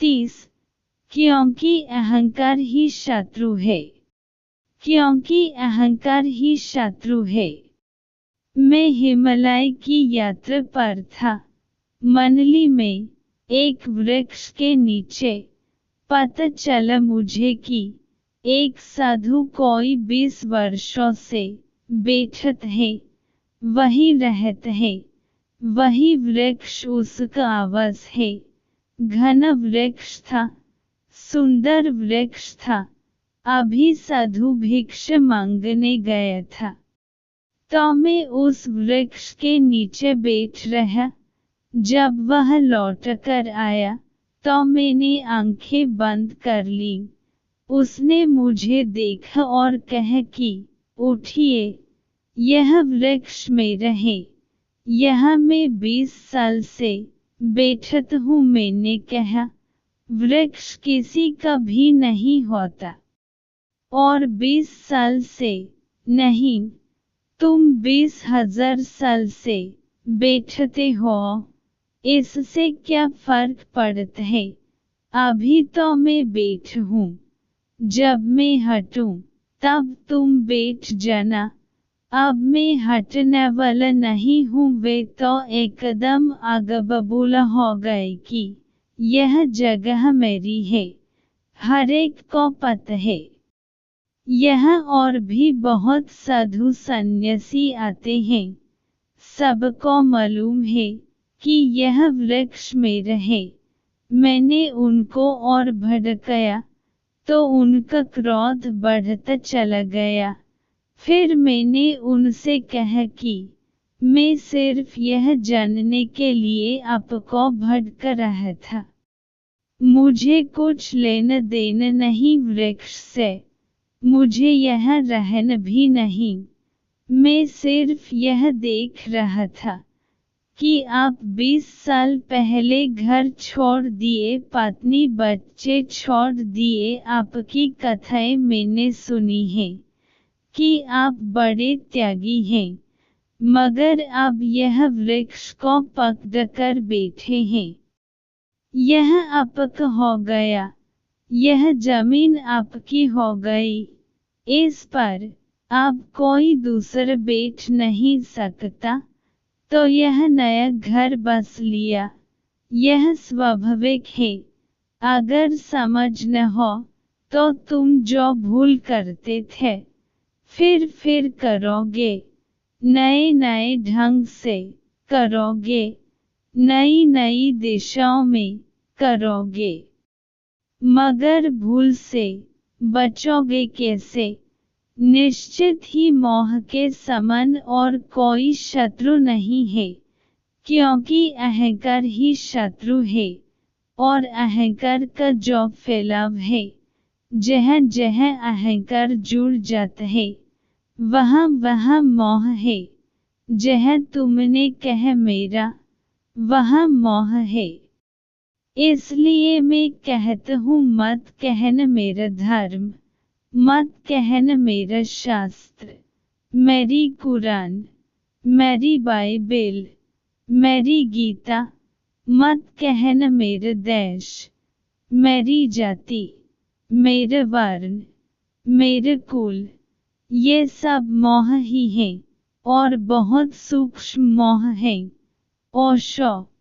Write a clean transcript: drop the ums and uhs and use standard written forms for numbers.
30 क्योंकि अहंकार ही शत्रु है। क्योंकि अहंकार ही शत्रु है। मैं हिमालय की यात्रा पर था। मनाली में एक वृक्ष के नीचे पता चला मुझे कि एक साधु कोई 20 वर्षों से बैठते हैं, वहीं रहते हैं। वही वृक्ष उसका आवास है। घना वृक्ष था, सुंदर वृक्ष था। अभी साधु भिक्षा मांगने गया था, तो मैं उस वृक्ष के नीचे बैठ रहा। जब वह लौटकर आया तो मैंने आंखें बंद कर ली। उसने मुझे देखा और कहा कि उठिए, यह वृक्ष मेरा है। यहाँ मैं 20 साल से बैठता हूँ। मैंने कहा, वृक्ष किसी का भी नहीं होता। और 20 साल से नहीं, तुम 20,000 साल से बैठते हो, इससे क्या फर्क पड़ता है। अभी तो मैं बैठ हूँ, जब मैं हटूं तब तुम बैठ जाना। अब मैं हटने वाला नहीं हूँ। वे तो एकदम आगबबूला हो गए कि यह जगह मेरी है। हर एक को पता है। यहाँ और भी बहुत साधु सन्यासी आते हैं। सबको मालूम है कि यह वृक्ष मेरा है। मैंने उनको और भड़काया तो उनका क्रोध बढ़ता चला गया। फिर मैंने उनसे कहा कि मैं सिर्फ यह जानने के लिए आपको भड़का रहा था। मुझे कुछ लेना देना नहीं वृक्ष से। मुझे यहाँ रहना भी नहीं। मैं सिर्फ यह देख रहा था कि आप 20 साल पहले घर छोड़ दिए, पत्नी बच्चे छोड़ दिए। आपकी कथाएं मैंने सुनी हैं कि आप बड़े त्यागी हैं, मगर अब यह वृक्ष को पकड़कर बैठे हैं। यह आपका हो गया, यह जमीन आपकी हो गई। इस पर अब कोई दूसरा बैठ नहीं सकता। तो यह नया घर बस लिया। यह स्वाभाविक है। अगर समझ न हो तो तुम जो भूल करते थे फिर करोगे, नए नए ढंग से करोगे, नई नई दिशाओं में करोगे। मगर भूल से बचोगे कैसे। निश्चित ही मोह के समान और कोई शत्रु नहीं है, क्योंकि अहंकार ही शत्रु है। और अहंकार का जो फैलाव है, जहाँ जहाँ अहंकार जुड़ जाता है वहाँ वहाँ मोह है। जहाँ तुमने कहा मेरा, वहाँ मोह है। इसलिए मैं कहता हूँ, मत कहना मेरा धर्म, मत कहना मेरा शास्त्र, मेरी कुरान, मेरी बाइबिल, मेरी गीता। मत कहना मेरा देश, मेरी जाति, मेरा वर्ण, मेरा कुल। ये सब मोह ही हैं और बहुत सूक्ष्म मोह हैं। ओशो।